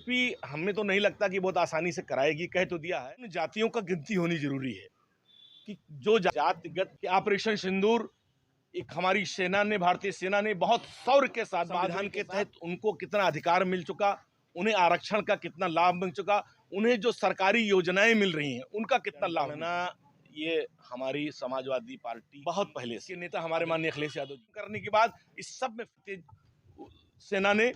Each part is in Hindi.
बीएसपी हमें तो नहीं लगता कि बहुत आसानी से कराएगी, कह तो दिया है। जातियों का गिनती होनी जरूरी है कि जो जातिगत ऑपरेशन सिंदूर एक हमारी सेना ने, भारतीय सेना ने बहुत शौर्य के साथ संविधान के तहत उनको कितना अधिकार मिल चुका, उन्हें आरक्षण का कितना लाभ मिल चुका, उन्हें जो सरकारी योजनाएं मिल रही हैं उनका कितना लाभ ना। ये हमारी समाजवादी पार्टी बहुत पहले से नेता हमारे माननीय अखिलेश यादव जी करने के बाद इस सब में सेना ने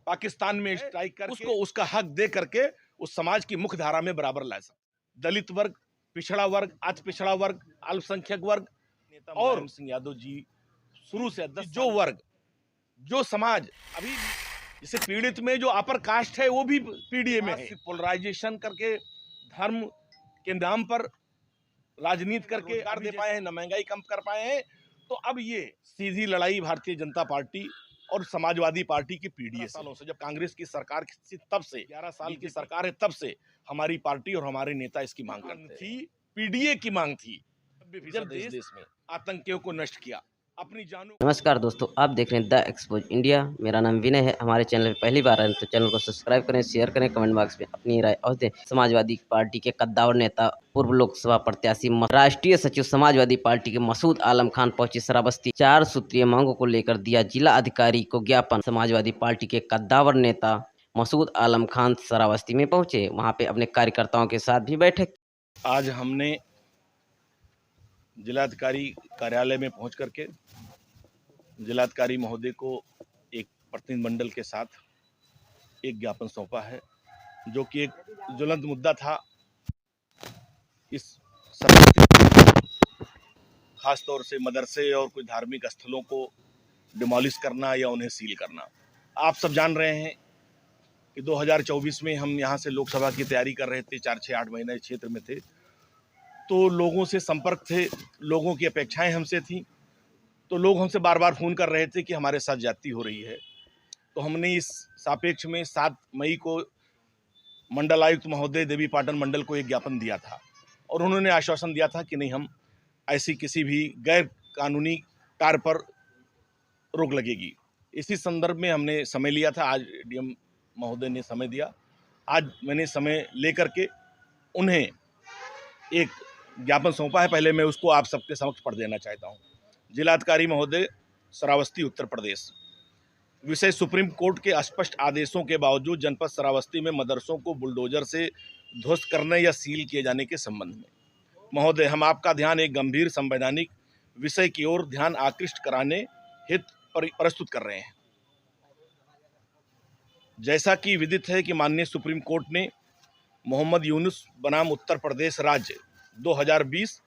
पाकिस्तान में स्ट्राइक कर उसको उसका हक दे करके उस समाज की मुख्य धारा में बराबर ला सकते। दलित वर्ग, पिछड़ा वर्ग, अति पिछड़ा वर्ग, अल्पसंख्यक वर्ग और सिंह यादव जी शुरू से जो वर्ग, जो समाज अभी जैसे पीड़ित में जो अपर कास्ट है वो भी पीडीए में है। पोलराइजेशन करके धर्म के नाम पर राजनीति करके कर दे पाए हैं, न महंगाई कम कर पाए हैं। तो अब ये सीधी लड़ाई भारतीय जनता पार्टी और समाजवादी पार्टी की पीडीए सालों से, जब कांग्रेस की सरकार तब से 11 साल की सरकार है, तब से हमारी पार्टी और हमारे नेता इसकी मांग करते थी। पीडीए की मांग थी जब देश में आतंकियों को नष्ट किया अपनी जानों। नमस्कार दोस्तों, आप देख रहे हैं द एक्सपोज इंडिया। मेरा नाम विनय है। हमारे चैनल पे पहली बार आए तो चैनल को सब्सक्राइब करें, शेयर करें, कमेंट बॉक्स में अपनी राय और दें। समाजवादी पार्टी के कद्दावर नेता, पूर्व लोकसभा प्रत्याशी, राष्ट्रीय सचिव समाजवादी पार्टी के मसूद आलम खान पहुंचे श्रावस्ती। 4 सूत्रीय मांगों को लेकर दिया जिला अधिकारी को ज्ञापन। समाजवादी पार्टी के कद्दावर नेता मसूद आलम खान श्रावस्ती में पहुंचे, वहां पे अपने कार्यकर्ताओं के साथ भी बैठक। आज हमने जिलाधिकारी कार्यालय में पहुंच करके जिलाधिकारी महोदय को एक प्रतिनिधिमंडल के साथ एक ज्ञापन सौंपा है, जो कि एक ज्वलंत मुद्दा था। इस खास तौर से मदरसे और कुछ धार्मिक स्थलों को डिमोलिश करना या उन्हें सील करना। आप सब जान रहे हैं कि 2024 में हम यहाँ से लोकसभा की तैयारी कर रहे थे, 4-6-8 महीने क्षेत्र में थे, तो लोगों से संपर्क थे, लोगों की अपेक्षाएं हमसे थी, तो लोग हमसे बार बार फ़ोन कर रहे थे कि हमारे साथ ज्यादती हो रही है। तो हमने इस सापेक्ष में 7 मई को मंडलायुक्त महोदय देवी पाटन मंडल को एक ज्ञापन दिया था और उन्होंने आश्वासन दिया था कि नहीं, हम ऐसी किसी भी गैर कानूनी कार्य पर रोक लगेगी। इसी संदर्भ में हमने समय लिया था। आज डीएम महोदय ने समय दिया। आज मैंने समय लेकर के उन्हें एक ज्ञापन सौंपा है। पहले मैं उसको आप सबके समक्ष पढ़ देना चाहता हूँ। जिलाधिकारी महोदय, श्रावस्ती, उत्तर प्रदेश। विषय सुप्रीम कोर्ट के स्पष्ट आदेशों के बावजूद जनपद श्रावस्ती में मदरसों को बुलडोजर से ध्वस्त करने या सील किए जाने के संबंध में महोदय, हम आपका ध्यान एक गंभीर संवैधानिक विषय की ओर ध्यान आकृष्ट कराने हेतु प्रस्तुत कर रहे हैं। जैसा कि विदित है कि माननीय सुप्रीम कोर्ट ने मोहम्मद यूनुस बनाम उत्तर प्रदेश राज्य 2020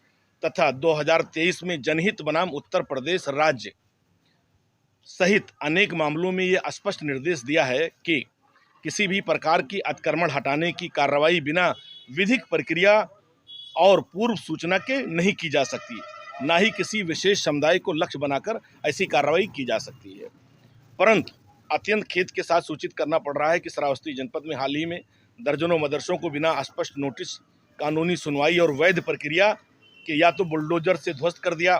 तथा 2023 में जनहित बनाम उत्तर प्रदेश राज्य सहित अनेक मामलों में यह स्पष्ट निर्देश दिया है कि किसी भी प्रकार की अतिक्रमण हटाने की कार्रवाई बिना विधिक प्रक्रिया और पूर्व सूचना के नहीं की जा सकती, ना ही किसी विशेष समुदाय को लक्ष्य बनाकर ऐसी कार्रवाई की जा सकती है। परंतु अत्यंत खेद के साथ सूचित करना पड़ रहा है कि श्रावस्ती जनपद में हाल ही में दर्जनों मदरसों को बिना स्पष्ट नोटिस, कानूनी सुनवाई और वैध प्रक्रिया के या तो बुलडोजर से ध्वस्त कर दिया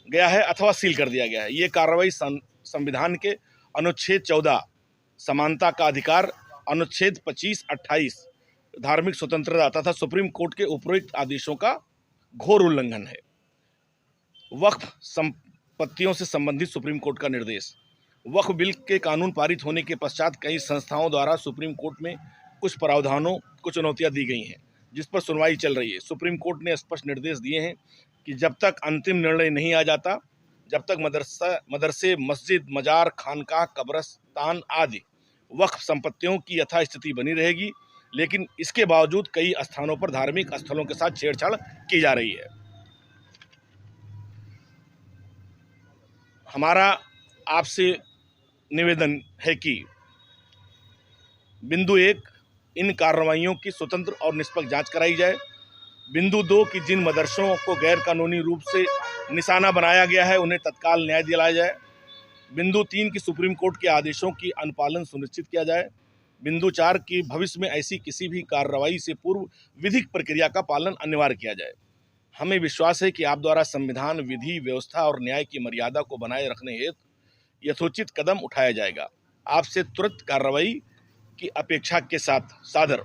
गया है अथवा सील कर दिया गया है। ये कार्रवाई संविधान के अनुच्छेद 14 समानता का अधिकार, अनुच्छेद 25-28 धार्मिक स्वतंत्रता तथा सुप्रीम कोर्ट के उपरोक्त आदेशों का घोर उल्लंघन है। वक्फ संपत्तियों से संबंधित सुप्रीम कोर्ट का निर्देश। वक्फ बिल के कानून पारित होने के पश्चात कई संस्थाओं द्वारा सुप्रीम कोर्ट में कुछ प्रावधानों को चुनौतियां दी गई हैं, जिस पर सुनवाई चल रही है। सुप्रीम कोर्ट ने स्पष्ट निर्देश दिए हैं कि जब तक अंतिम निर्णय नहीं आ जाता, जब तक मदरसे, मस्जिद, मजार, खानकाह, कब्रस्तान आदि वक्फ संपत्तियों की यथास्थिति बनी रहेगी। लेकिन इसके बावजूद कई स्थानों पर धार्मिक स्थलों के साथ छेड़छाड़ की जा रही है। हमारा आपसे निवेदन है कि बिंदु 1, इन कार्रवाइयों की स्वतंत्र और निष्पक्ष जांच कराई जाए। बिंदु 2, कि जिन मदरसों को गैर कानूनी रूप से निशाना बनाया गया है उन्हें तत्काल न्याय दिलाया जाए। बिंदु 3, की सुप्रीम कोर्ट के आदेशों की अनुपालन सुनिश्चित किया जाए। बिंदु 4, की भविष्य में ऐसी किसी भी कार्रवाई से पूर्व विधिक प्रक्रिया का पालन अनिवार्य किया जाए। हमें विश्वास है कि आप द्वारा संविधान, विधि, व्यवस्था और न्याय की मर्यादा को बनाए रखने हेतु यथोचित कदम उठाया जाएगा। आपसे तुरंत कार्रवाई की अपेक्षा के साथ सादर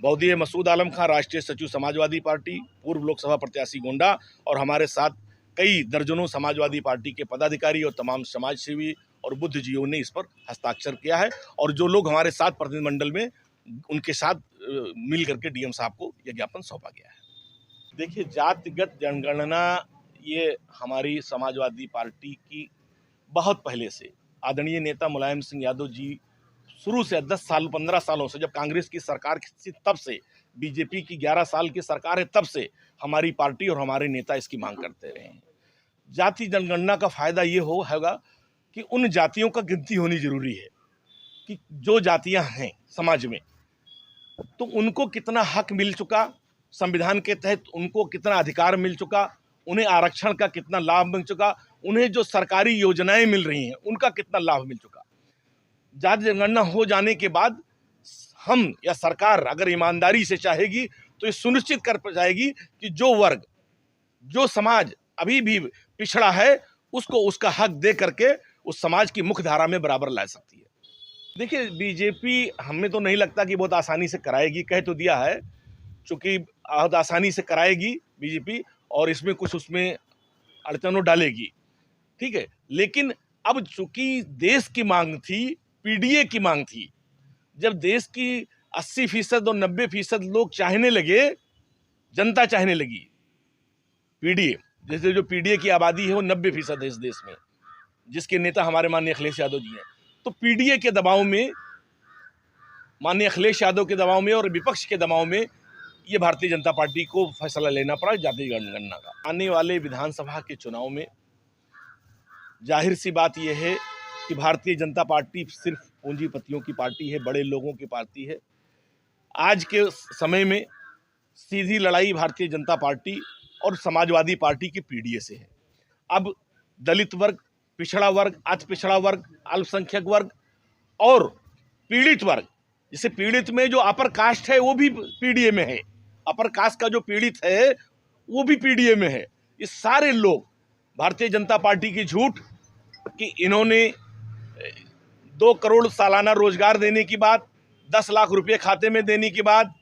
बौदिया मसूद आलम खां, राष्ट्रीय सचिव समाजवादी पार्टी, पूर्व लोकसभा प्रत्याशी गोंडा, और हमारे साथ कई दर्जनों समाजवादी पार्टी के पदाधिकारी और तमाम समाजसेवी और बुद्धिजीवियों ने इस पर हस्ताक्षर किया है। और जो लोग हमारे साथ प्रतिनिधिमंडल में, उनके साथ मिल करके डीएम साहब को यह ज्ञापन सौंपा गया है। देखिए, जातिगत जनगणना ये हमारी समाजवादी पार्टी की बहुत पहले से, आदरणीय नेता मुलायम सिंह यादव जी शुरू से 10 साल 15 सालों से, जब कांग्रेस की सरकार थी तब से, बीजेपी की 11 साल की सरकार है तब से हमारी पार्टी और हमारे नेता इसकी मांग करते रहे हैं। जाति जनगणना का फायदा ये होगा कि उन जातियों का गिनती होनी जरूरी है कि जो जातियां हैं समाज में, तो उनको कितना हक मिल चुका, संविधान के तहत उनको कितना अधिकार मिल चुका, उन्हें आरक्षण का कितना लाभ मिल चुका, उन्हें जो सरकारी योजनाएं मिल रही हैं उनका कितना लाभ मिल चुका। जाति जनगणना हो जाने के बाद हम या सरकार अगर ईमानदारी से चाहेगी तो ये सुनिश्चित कर पाएगी कि जो वर्ग, जो समाज अभी भी पिछड़ा है, उसको उसका हक दे करके उस समाज की मुख्य धारा में बराबर ला सकती है। देखिए, बीजेपी हमें तो नहीं लगता कि बहुत आसानी से कराएगी, कह तो दिया है चूंकि बहुत आसानी से कराएगी बीजेपी, और इसमें कुछ उसमें अड़चनों डालेगी, ठीक है। लेकिन अब चूंकि देश की मांग थी, पीडीए की मांग थी, जब देश की 80% और 90% लोग चाहने लगे, जनता चाहने लगी पीडीए, जैसे जो पीडीए की आबादी है वो 90% है इस देश में, जिसके नेता हमारे माननीय अखिलेश यादव जी हैं, तो पीडीए के दबाव में, माननीय अखिलेश यादव के दबाव में और विपक्ष के दबाव में ये भारतीय जनता पार्टी को फैसला लेना पड़ा जाति जनगणना का। आने वाले विधानसभा के चुनाव में जाहिर सी बात यह है कि भारतीय जनता पार्टी सिर्फ पूंजीपतियों की पार्टी है, बड़े लोगों की पार्टी है। आज के समय में सीधी लड़ाई भारतीय जनता पार्टी और समाजवादी पार्टी की पीडीए से है। अब दलित वर्ग, पिछड़ा वर्ग, अति पिछड़ा वर्ग, अल्पसंख्यक वर्ग और पीड़ित वर्ग, जैसे पीड़ित में जो अपर कास्ट है वो भी पीडीए में है, अपर कास्ट का जो पीड़ित है वो भी पीडीए में है। ये सारे लोग भारतीय जनता पार्टी की झूठ कि इन्होंने 2 करोड़ सालाना रोजगार देने की बात, 10 लाख रुपए खाते में देने की बात,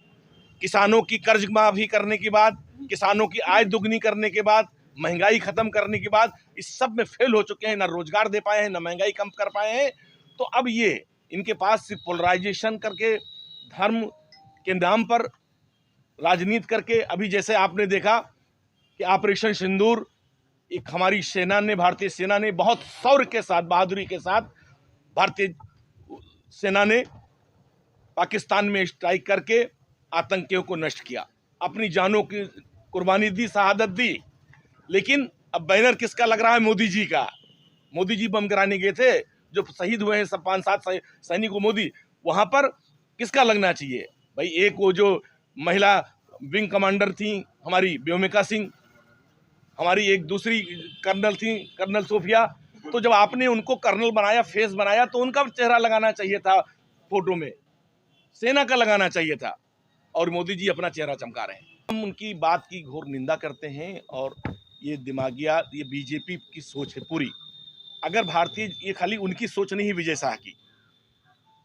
किसानों की कर्ज माफी करने की बात, किसानों की आय दुगनी करने के बाद, महंगाई खत्म करने के बाद, इस सब में फेल हो चुके हैं। ना रोजगार दे पाए हैं, ना महंगाई कम कर पाए हैं। तो अब ये इनके पास सिर्फ पोलराइजेशन करके, धर्म के नाम पर राजनीति करके, अभी जैसे आपने देखा कि ऑपरेशन सिंदूर, एक हमारी सेना ने, भारतीय सेना ने बहुत शौर्य के साथ, बहादुरी के साथ, भारतीय सेना ने पाकिस्तान में स्ट्राइक करके आतंकियों को नष्ट किया, अपनी जानों की कुर्बानी दी, शहादत दी। लेकिन अब बैनर किसका लग रहा है? मोदी जी का। मोदी जी बम गिराने गए थे, जो शहीद हुए हैं सब 5-7 सैनिकों, मोदी, वहां पर किसका लगना चाहिए भाई? एक वो जो महिला विंग कमांडर थी हमारी व्योमिका सिंह, हमारी एक दूसरी कर्नल थी, कर्नल सोफिया। तो जब आपने उनको कर्नल बनाया, फेस बनाया, तो उनका चेहरा लगाना चाहिए था फोटो में, सेना का लगाना चाहिए था, और मोदी जी अपना चेहरा चमका रहे हैं। हम उनकी बात की घोर निंदा करते हैं, और ये दिमागिया, ये बीजेपी की सोच है पूरी। अगर भारतीय, ये खाली उनकी सोच नहीं है, विजय शाह की,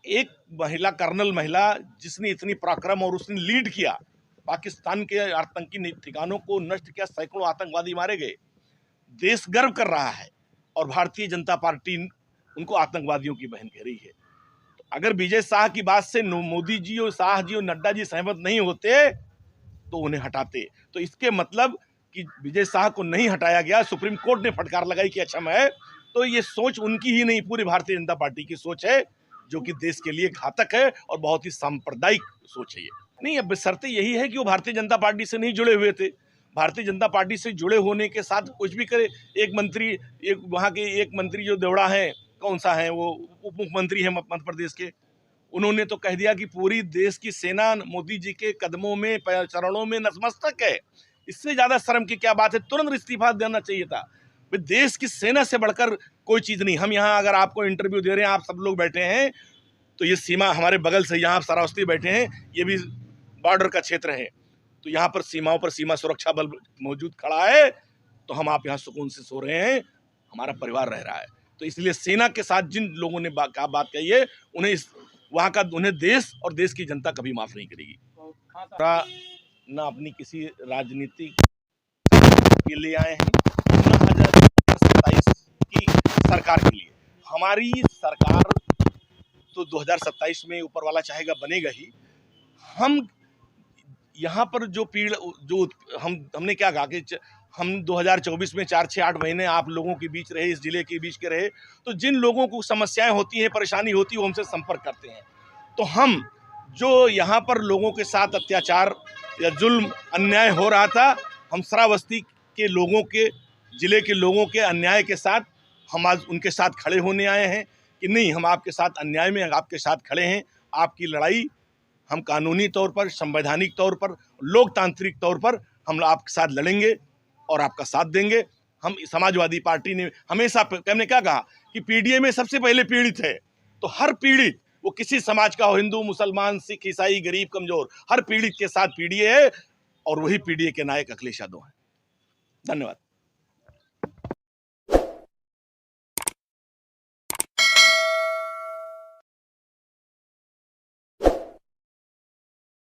एक महिला कर्नल महिला जिसने इतनी पराक्रम और उसने लीड किया, पाकिस्तान के आतंकी ठिकानों को नष्ट किया, सैकड़ों आतंकवादी मारे गए, देश गर्व कर रहा है, और भारतीय जनता पार्टी उनको आतंकवादियों की बहन कह रही है। तो अगर विजय शाह की बात से मोदी जी और शाह जी और नड्डा जी सहमत नहीं होते तो उन्हें हटाते। तो इसके मतलब कि विजय शाह को नहीं हटाया गया, सुप्रीम कोर्ट ने फटकार लगाई कि अच्छा है, तो ये सोच उनकी ही नहीं, पूरी भारतीय जनता पार्टी की सोच है, जो कि देश के लिए घातक है और बहुत ही सांप्रदायिक सोच है ये। नहीं, अब शर्त यही है कि वो भारतीय जनता पार्टी से नहीं जुड़े हुए थे। भारतीय जनता पार्टी से जुड़े होने के साथ कुछ भी करे। एक मंत्री, एक वहाँ के एक मंत्री जो देवड़ा है, कौन सा है वो, उप मुख्यमंत्री है मध्य प्रदेश के, उन्होंने तो कह दिया कि पूरी देश की सेना मोदी जी के कदमों में, चरणों में नतमस्तक है। इससे ज्यादा शर्म की क्या बात है? तुरंत इस्तीफा देना चाहिए था। देश की सेना से बढ़कर कोई चीज नहीं। हम यहाँ अगर आपको इंटरव्यू दे रहे हैं, आप सब लोग बैठे हैं, तो ये सीमा हमारे बगल से, यहाँ श्रावस्ती बैठे हैं, ये भी बॉर्डर का क्षेत्र है, तो यहाँ पर सीमाओं पर सीमा सुरक्षा बल मौजूद खड़ा है, तो हम आप यहाँ सुकून से सो रहे हैं, हमारा परिवार रह रहा है। तो इसलिए सेना के साथ जिन लोगों ने बात कही है, उन्हें वहाँ का उन्हें देश और देश की जनता कभी माफ नहीं करेगी। न अपनी किसी राजनीति के लिए आए हैं, न 2027 की सरकार के लिए। हमारी सरकार तो 2027 में ऊपर वाला चाहेगा बनेगा ही। हम यहाँ पर जो हमने क्या कहा कि हम 2024 में 4-6-8 महीने आप लोगों के बीच रहे, इस जिले के बीच के रहे, तो जिन लोगों को समस्याएं होती हैं, परेशानी होती है, वो हमसे संपर्क करते हैं। तो हम जो यहाँ पर लोगों के साथ अत्याचार या जुल्म अन्याय हो रहा था, हम श्रावस्ती के लोगों के, जिले के लोगों के अन्याय के साथ हम आज उनके साथ खड़े होने आए हैं कि नहीं, हम आपके साथ अन्याय में आपके साथ खड़े हैं। आपकी लड़ाई हम कानूनी तौर पर, संवैधानिक तौर पर, लोकतांत्रिक तौर पर हम आपके साथ लड़ेंगे और आपका साथ देंगे। हम समाजवादी पार्टी ने हमेशा, हमने क्या कहा कि पीडीए में सबसे पहले पीड़ित है, तो हर पीड़ित, वो किसी समाज का हो, हिंदू, मुसलमान, सिख, ईसाई, गरीब, कमजोर, हर पीड़ित के साथ पीडीए है और वही पीडीए के नायक अखिलेश यादव हैं। धन्यवाद।